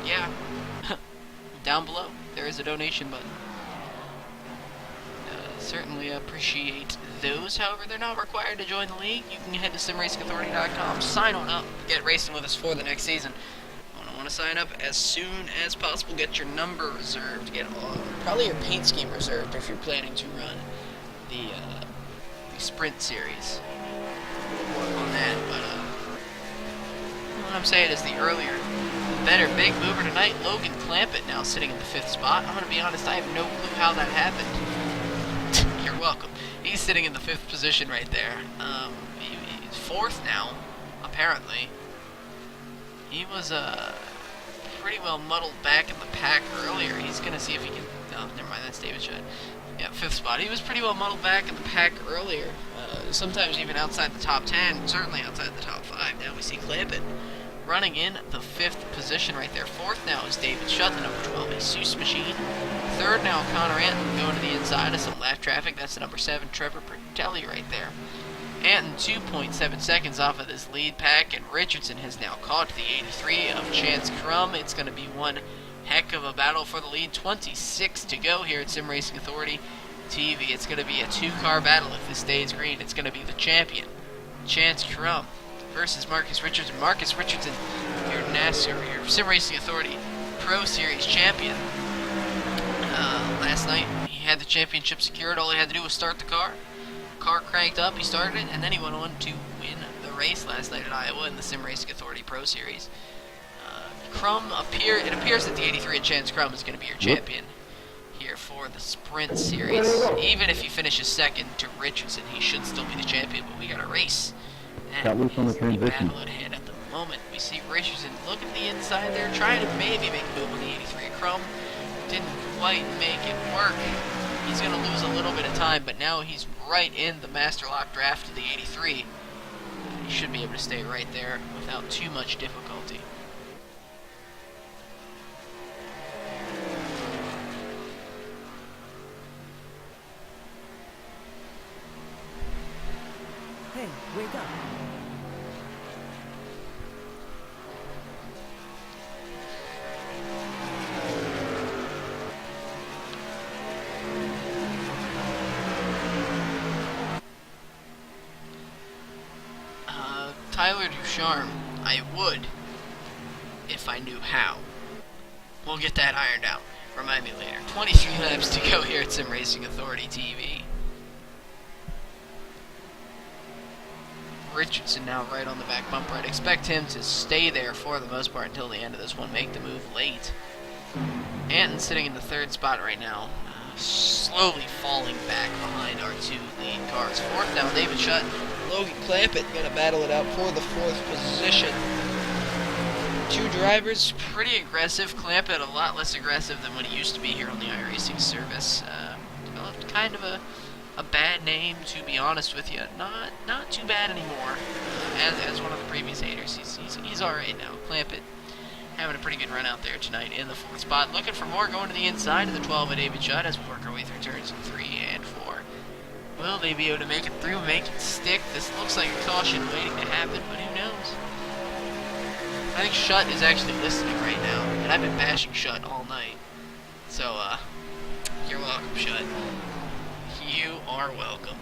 Yeah, down below there is a donation button. Certainly appreciate those. However, they're not required to join the league. You can head to simracingauthority.com, sign on up, get racing with us for the next season. Want to sign up as soon as possible. Get your number reserved. Get probably your paint scheme reserved if you're planning to run the sprint series. We'll work on that, but what I'm saying is the earlier, the better. Big mover tonight, Logan Clampett, now sitting in the 5th spot. I'm going to be honest, I have no clue how that happened. You're welcome. He's sitting in the 5th position right there. He's 4th now, apparently. He was pretty well muddled back in the pack earlier. He's going to see if he can... Oh, never mind, that's David Shutt. Yeah, 5th spot. He was pretty well muddled back in the pack earlier. Sometimes even outside the top 10, certainly outside the top 5. Now we see Clampett running in the 5th position right there. 4th now is David Shutt, the number 12, a Seuss machine. 3rd now, Connor Anton going to the inside of some lap traffic. That's the number 7, Trevor Bertelli right there. Anton 2.7 seconds off of this lead pack, and Richardson has now caught the 83 of Chance Crum. It's going to be one heck of a battle for the lead. 26 to go here at Sim Racing Authority TV. It's going to be a 2-car battle if this stays green. It's going to be the champion, Chance Crum, versus Marcus Richardson. Marcus Richardson, your Sim Racing Authority Pro Series champion. Last night, he had the championship secured. All he had to do was start the car. Car cranked up, he started it, and then he went on to win the race last night at Iowa in the Sim Racing Authority Pro Series. It appears that the 83 at Chance Crum is going to be your champion here for the Sprint Series. Even if he finishes second to Richardson, he should still be the champion, but we got a race. Got loose on the transition. Battle at hand at the moment. We see Richardson looking at the inside there, trying to maybe make a move on the 83 at Crum. Didn't quite make it work. He's going to lose a little bit of time, but now he's right in the Master Lock draft of the 83. He should be able to stay right there without too much difficulty. Hey, wake up. Tyler Ducharme, I would, if I knew how. We'll get that ironed out. Remind me later. 23 laps to go here at Sim Racing Authority TV. Richardson now right on the back bumper. I'd expect him to stay there for the most part until the end of this one, make the move late. Anton sitting in the 3rd spot right now, slowly falling back behind our 2 lead cars. 4th now, David Shutt. Logan Clampett going to battle it out for the 4th position. Two drivers, pretty aggressive. Clampett a lot less aggressive than what he used to be here on the iRacing service. Developed kind of a bad name, to be honest with you. Not too bad anymore. As one of the previous haters, he's all right now. Clampett having a pretty good run out there tonight in the 4th spot. Looking for more going to the inside of the 12 at David Judd as we work our way through turns 3 and 4. Will they be able to make it through, make it stick? This looks like a caution waiting to happen, but who knows? I think Shutt is actually listening right now, and I've been bashing Shutt all night. So, you're welcome, Shutt. You are welcome.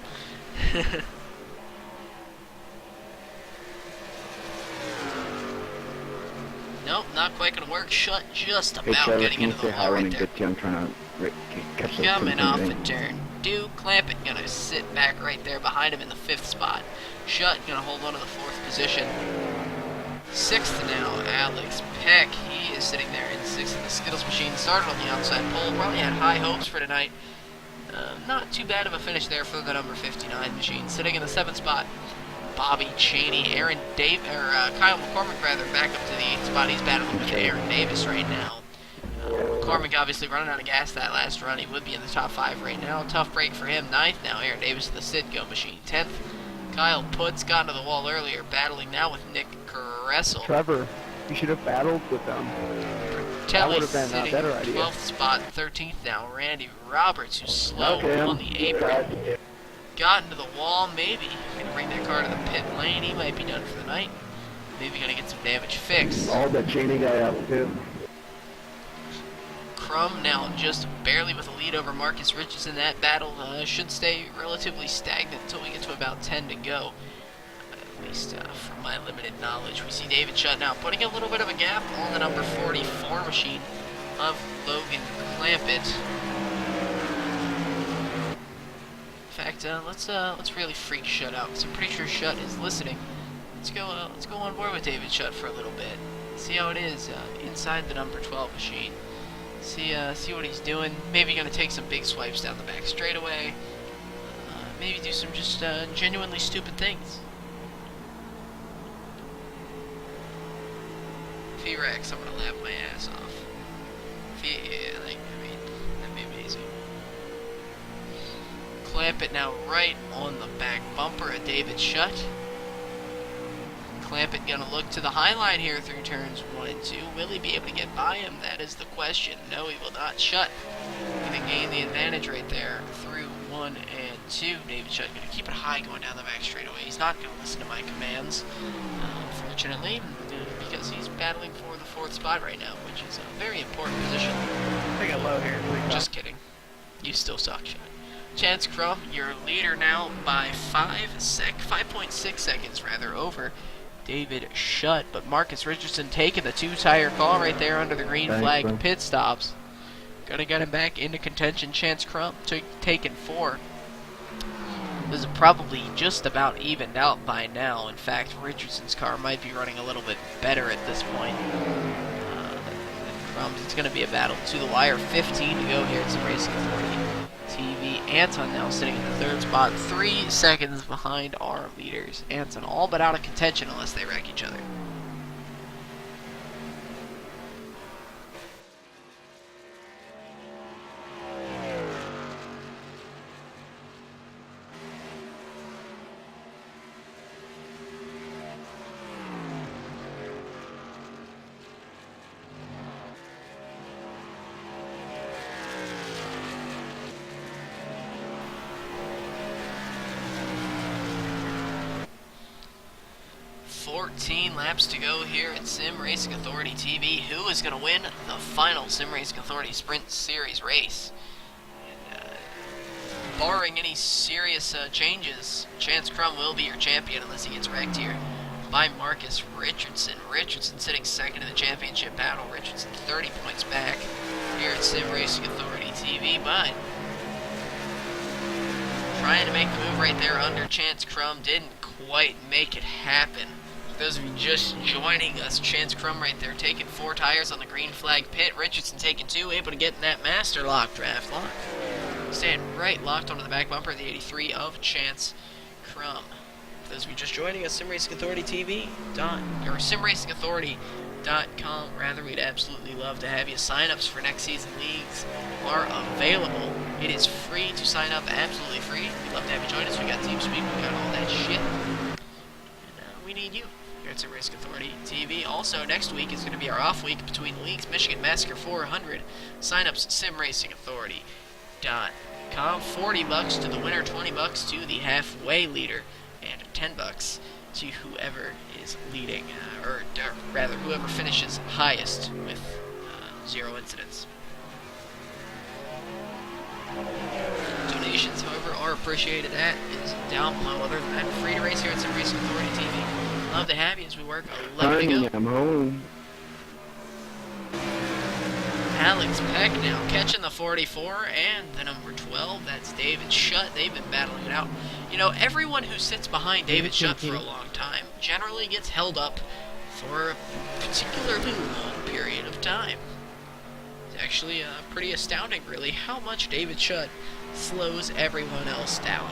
Nope, not quite gonna work. Shutt just Hey, about Trevor, getting can you into say the hi wall when right you there. get to? I'm trying to catch those Coming two off things a in. turn. Clampett gonna sit back right there behind him in the 5th spot. Shutt gonna hold on to the 4th position. 6th now, Alex Peck. He is sitting there in 6th. The Skittles machine started on the outside pole. Probably had high hopes for tonight. Not too bad of a finish there for the number 59 machine. Sitting in the 7th spot, Bobby Cheney. Kyle McCormick rather back up to the 8th spot. He's battling with Aaron Davis right now. McCormick obviously running out of gas that last run. He would be in the top 5 right now. Tough break for him. 9th now, Aaron Davis in the Citgo machine. 10th, Kyle Putz got into the wall earlier, battling now with Nick Kressel. Trevor, you should have battled with them. That would have been a better idea. 12th spot. 13th now, Randy Roberts, who's slow on the apron. Got into the wall, maybe. Gonna bring that car to the pit lane. He might be done for the night. Maybe gonna get some damage fixed. All that Cheney guy out too. Crum now just barely with a lead over Marcus Richardson. That battle should stay relatively stagnant until we get to about 10 to go. At least from my limited knowledge. We see David Shutt now putting a little bit of a gap on the number 44 machine of Logan Clampett. In fact, let's really freak Shutt out, because I'm pretty sure Shutt is listening. Let's go on board with David Shutt for a little bit. See how it is inside the number 12 machine. See what he's doing. Maybe gonna take some big swipes down the back straightaway. Maybe do some just genuinely stupid things. If he wrecks, I'm gonna laugh my ass off. That'd be amazing. Clampett now right on the back bumper of David Shutt. Clampett gonna look to the high line here through turns 1 and 2. Will he be able to get by him? That is the question. No, he will not. Shutt gonna gain the advantage right there through 1 and 2. David Shutt gonna keep it high going down the back straightaway. He's not gonna listen to my commands, unfortunately, because he's battling for the 4th spot right now, which is a very important position. Take it low here. Just kidding. You still suck, Shutt. Chance Crum, your leader now by 5.6 seconds over David Shutt, but Marcus Richardson taking the 2-tire call right there under the green flag pit stops. Gonna get him back into contention. Chance Crum taking 4. This is probably just about evened out by now. In fact, Richardson's car might be running a little bit better at this point. Crum's. It's going to be a battle to the wire. 15 to go here at Sim Racing Authority TV. Anton now sitting in the 3rd spot, 3 seconds behind our leaders. Anton all but out of contention unless they wreck each other. Laps to go here at Sim Racing Authority TV. Who is going to win the final Sim Racing Authority Sprint Series race? And, barring any serious changes, Chance Crum will be your champion unless he gets wrecked here by Marcus Richardson. Richardson sitting 2nd in the championship battle. Richardson 30 points back here at Sim Racing Authority TV, but trying to make the move right there under Chance Crum, didn't quite make it happen. For those of you just joining us, Chance Crum right there taking 4 tires on the green flag pit. Richardson taking 2, able to get in that master lock draft lock. Staying right locked onto the back bumper of the 83 of Chance Crum. For those of you just joining us, Sim Racing Authority TV, or Sim Racing Authority Speedway.com. Rather, we'd absolutely love to have you. Sign-ups for next season leagues are available. It is free to sign up, absolutely free. We'd love to have you join us. We got Team Speed, we got all that shit. And we need you here at Sim Racing Authority TV. Also, next week is going to be our off week between leagues. Michigan Massacre 400. Sign-ups, simracingauthority.com. $40 to the winner, $20 to the halfway leader, and $10 to whoever is leading, or rather, whoever finishes highest with 0 incidents. Donations, however, are appreciated. That is down below. Other than that, free to race here at Sim Racing Authority TV. Love to have you as we work 11 to go. I'm home. Alex Peck now catching the 44 and the number 12. That's David Shutt. They've been battling it out. You know, everyone who sits behind David Shutt for a long time generally gets held up for a particularly long period of time. It's actually pretty astounding, really, how much David Shutt slows everyone else down.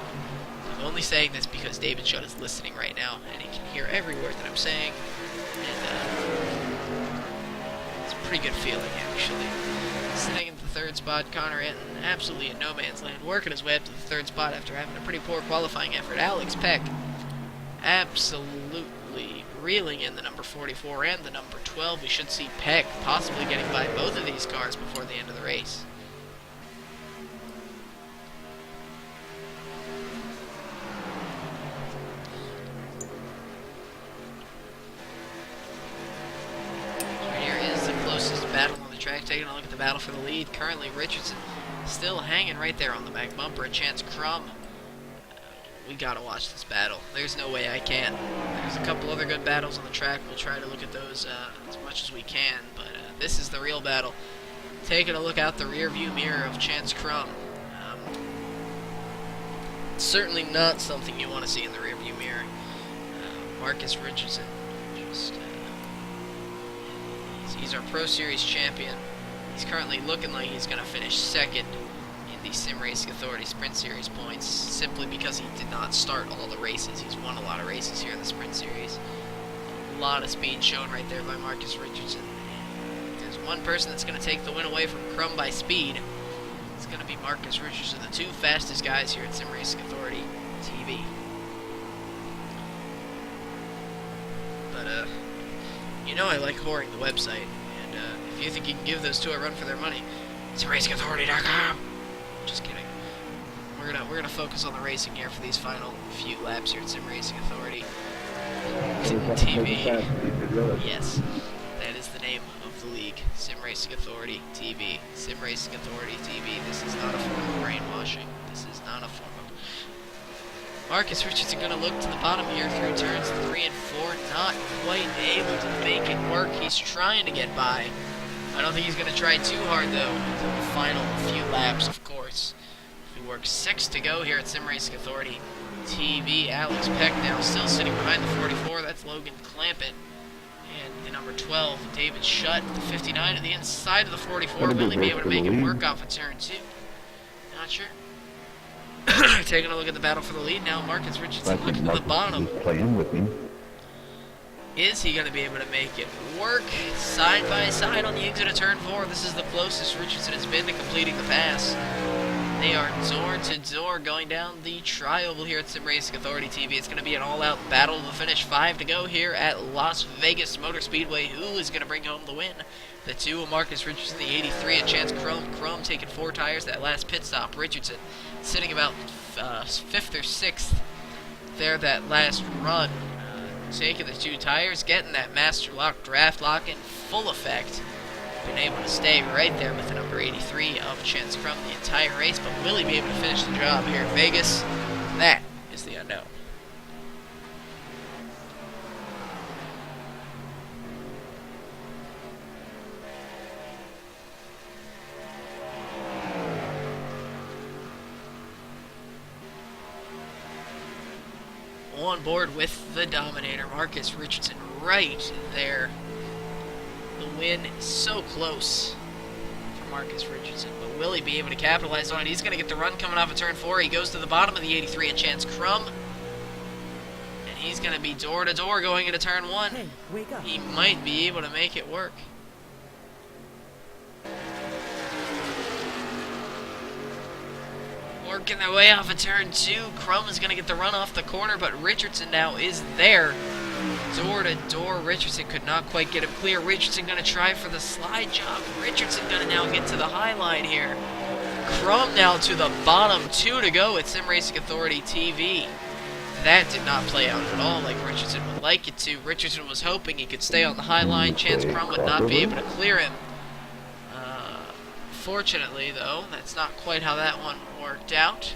I'm only saying this because David Shutt is listening right now, and he can hear every word that I'm saying. And it's a pretty good feeling, actually. Sitting in the third spot, Connor Anton, absolutely in no man's land, working his way up to the third spot after having a pretty poor qualifying effort. Alex Peck, absolutely reeling in the number 44 and the number 12. We should see Peck possibly getting by both of these cars before the end of the race. Battle on the track, taking a look at the battle for the lead. Currently, Richardson still hanging right there on the back bumper. And Chance Crum, we gotta watch this battle. There's no way I can't. There's a couple other good battles on the track. We'll try to look at those as much as we can, but this is the real battle. Taking a look out the rear view mirror of Chance Crum. Certainly not something you want to see in the rear view mirror. Marcus Richardson, just... he's our Pro Series champion. He's currently looking like he's going to finish second in the Sim Racing Authority Sprint Series points, simply because he did not start all the races. He's won a lot of races here in the Sprint Series. A lot of speed shown right there by Marcus Richardson. If there's one person that's going to take the win away from Crum by speed, it's going to be Marcus Richardson, the two fastest guys here at Sim Racing Authority TV. But, you know I like whoring the website, and if you think you can give those two a run for their money, it's RacingAuthority.com. Just kidding. We're gonna focus on the racing here for these final few laps here at Sim Racing Authority TV. Yes, that is the name of the league, Sim Racing Authority TV. Sim Racing Authority TV. This is not a form of brainwashing. This is not a form of... Marcus Richardson going to look to the bottom here through turns 3 and 4. Not quite able to make it work. He's trying to get by. I don't think he's going to try too hard, though, until the final few laps, of course. We work 6 to go here at Sim Racing Authority TV. Alex Peck now still sitting behind the 44. That's Logan Clampett. And the number 12, David Shutt, the 59 at the inside of the 44. Will he be able to make it work off of turn 2? Not sure. Taking a look at the battle for the lead now, Marcus Richardson looking at the bottom. Playing with me. Is he going to be able to make it work? Side by side on the exit of turn 4. This is the closest Richardson has been to completing the pass. They are door to door going down the tri-oval here at Sim Racing Authority TV. It's going to be an all-out battle to the finish. 5 to go here at Las Vegas Motor Speedway. Who is going to bring home the win? The 2 of Marcus Richardson, the 83, and Chance Crum. Crum taking 4 tires that last pit stop. Richardson sitting about 5th or 6th there that last run. Taking the 2 tires, getting that master lock, draft lock in full effect. Been able to stay right there with the number 83 of Chance Crum the entire race, but will he be able to finish the job here in Vegas? That is the unknown. On board with the Dominator, Marcus Richardson right there. The win is so close for Marcus Richardson, but will he be able to capitalize on it? He's going to get the run coming off of turn 4. He goes to the bottom of the 83 and Chance Crum, and He's going to be door to door going into turn 1. Hey, wake up. He might be able to make it work. Working their way off of turn 2. Crum is going to get the run off the corner, but Richardson now is there. Door to door. Richardson could not quite get him clear. Richardson going to try for the slide job. Richardson going to now get to the high line here. Crum now to the bottom. 2 to go at Sim Racing Authority TV. That did not play out at all like Richardson would like it to. Richardson was hoping he could stay on the high line. Chance Crum would not be able to clear him. Fortunately, though, that's not quite how that one worked out.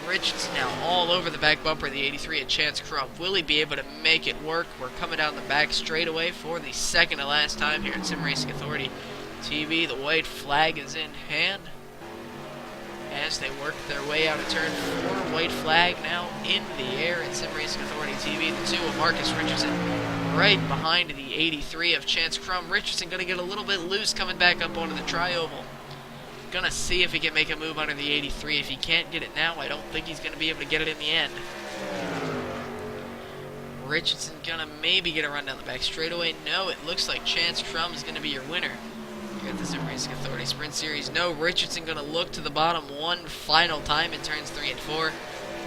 Richardson now all over the back bumper of the 83 at Chance Crum. Will he be able to make it work? We're coming down the back straightaway for the second to last time here at Sim Racing Authority TV. The white flag is in hand as they work their way out of turn 4. White flag now in the air at Sim Racing Authority TV. The 2 of Marcus Richardson right behind the 83 of Chance Crum. Richardson going to get a little bit loose coming back up onto the tri-oval. Gonna see if he can make a move under the 83. If he can't get it now, I don't think he's gonna be able to get it in the end. Richardson gonna maybe get a run down the back straightaway. No, it looks like Chance Crum is gonna be your winner here at the Sim Racing Authority Sprint Series. No, Richardson gonna look to the bottom one final time in turns 3 and 4.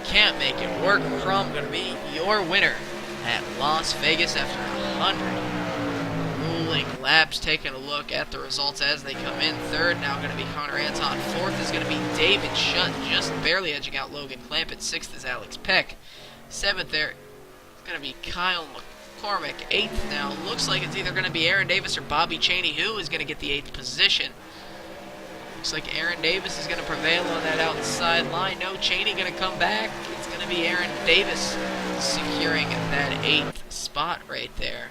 Can't make it work. Crum gonna be your winner at Las Vegas after 100 laps. Taking a look at the results as they come in. Third now going to be Connor Anton. Fourth is going to be David Shutt, just barely edging out Logan Clampett. Sixth is Alex Peck. Seventh there is going to be Kyle McCormick. Eighth now looks like it's either going to be Aaron Davis or Bobby Cheney who is going to get the 8th position. Looks like Aaron Davis is going to prevail on that outside line. No, Cheney going to come back. It's going to be Aaron Davis securing that 8th spot right there.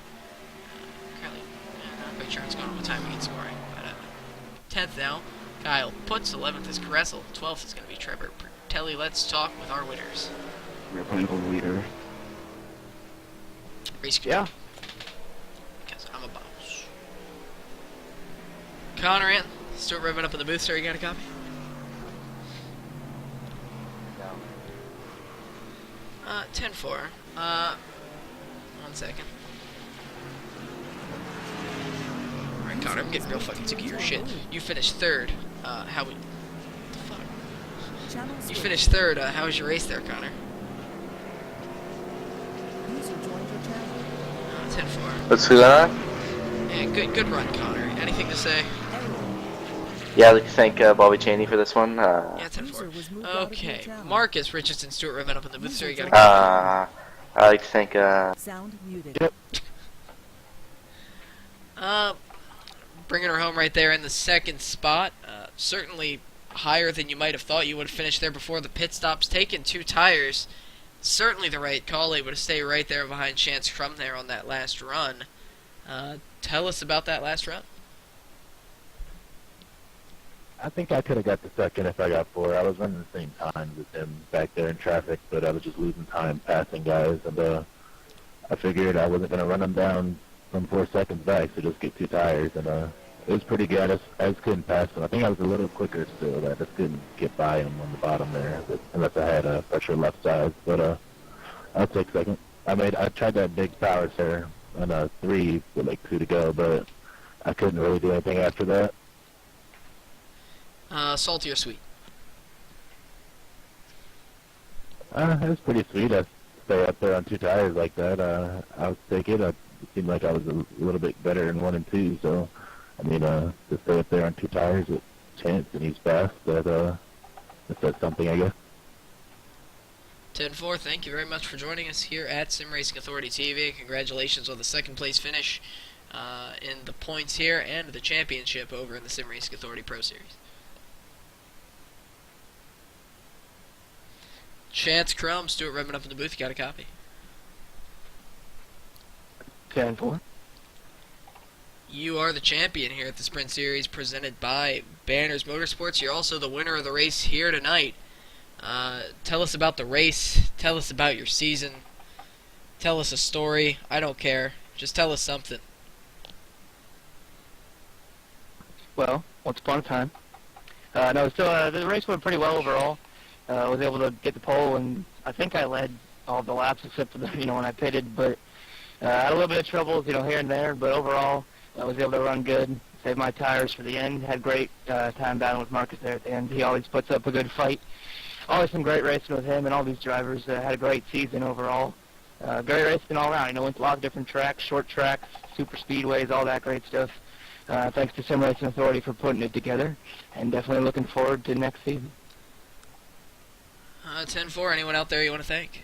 Not sure what's going on with timing and scoring, but 10th now, Kyle Putz. 11th is Caressel. 12th is going to be Trevor Pertelli. Let's talk with our winners. We're playing for the leader. Race control. Yeah. Because I'm a boss. Connor Anton, still revving up in the booth, sir. You got a copy? No. 10-4. 1 second. Connor, I'm getting real fucking sick of your shit. You finished 3rd. How we... What the fuck? You finished 3rd. How was your race there, Connor? 10-4. What's going on? Yeah, good run, Connor. Anything to say? Yeah, I'd like to thank Bobby Cheney for this one. Yeah, 10-4. Okay. Marcus Richardson, Stuart Riven up in the booth, sir. You got I'd like to thank Sound muted. Yep. Bringing her home right there in the 2nd spot. Certainly higher than you might have thought. You would have finished there before the pit stops. Taking 2 tires. Certainly the right call. Able to stay right there behind Chance Crum there on that last run. Tell us about that last run. I think I could have got the 2nd if I got 4. I was running the same time as him back there in traffic, but I was just losing time passing guys, and I figured I wasn't going to run them down from 4 seconds back, so just get 2 tires, and it was pretty good. I just couldn't pass him. I think I was a little quicker still. I just couldn't get by him on the bottom there, unless I had pressure left side. But I'll take 2nd. I tried that big power there on 3 with like 2 to go, but I couldn't really do anything after that. Salty or sweet? It was pretty sweet. I stay up there on 2 tires like that. I'll take it. It seemed like I was a little bit better in 1 and 2, so to stay up there on 2 tires with Chance and he's fast, that says something, I guess. 10-4, thank you very much for joining us here at Sim Racing Authority TV. Congratulations on the 2nd place finish in the points here and the championship over in the Sim Racing Authority Pro Series. Chance Crum, Stuart Redmond up in the booth. You got a copy? 10-4. You are the champion here at the Sprint Series presented by Banners Motorsports. You're also the winner of the race here tonight. Tell us about the race. Tell us about your season. Tell us a story. I don't care. Just tell us something. Well, once upon a time. The race went pretty well overall. I was able to get the pole, and I think I led all the laps except for the, when I pitted. But I had a little bit of troubles, here and there. But overall, I was able to run good, save my tires for the end. Had great time battling with Marcus there at the end. He always puts up a good fight. Always some great racing with him and all these drivers. Had a great season overall. Great racing all around. Went to a lot of different tracks, short tracks, super speedways, all that great stuff. Thanks to Sim Racing Authority for putting it together, and definitely looking forward to next season. 10-4, anyone out there you want to thank?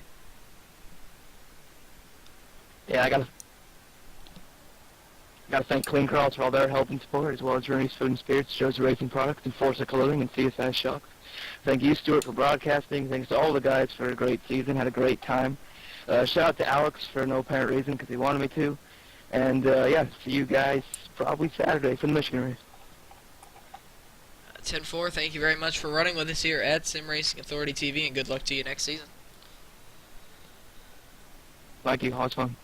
Yeah, I gotta thank Clean Crawls for all their help and support, as well as Rooney's Food and Spirits, Joe's Racing Products, and Forza Clothing, and CSI Shocks. Thank you, Stuart, for broadcasting. Thanks to all the guys for a great season. Had a great time. Shout out to Alex for no apparent reason because he wanted me to. And, yeah, see you guys probably Saturday for the Michigan race. 10-4, thank you very much for running with us here at Sim Racing Authority TV, and good luck to you next season. Thank you. Always fun.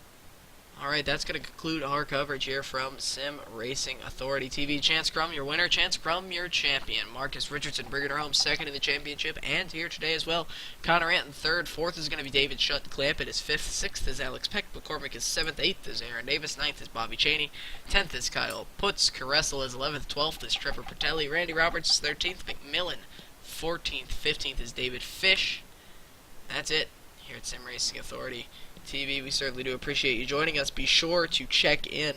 Alright, that's going to conclude our coverage here from Sim Racing Authority TV. Chance Crum, your winner. Chance Crum, your champion. Marcus Richardson bringing her home second in the championship and here today as well. Connor Anton third. Fourth is going to be David Clampett is fifth. Sixth is Alex Peck. McCormick is seventh. Eighth is Aaron Davis. Ninth is Bobby Cheney. 10th is Kyle Putz. Caressel is 11th. 12th is Trevor Pertelli. Randy Roberts is 13th. McMillan 14th. 15th is David Fish. That's it here at Sim Racing Authority TV. We certainly do appreciate you joining us. Be sure to check in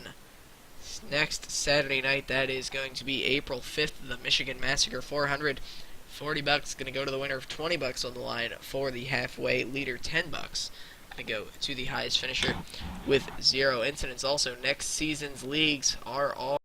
next Saturday night. That is going to be April 5th, the Michigan Massacre 400. $40 going to go to the winner of $20 on the line for the halfway leader. $10 going to go to the highest finisher with 0 incidents. Also, next season's leagues are all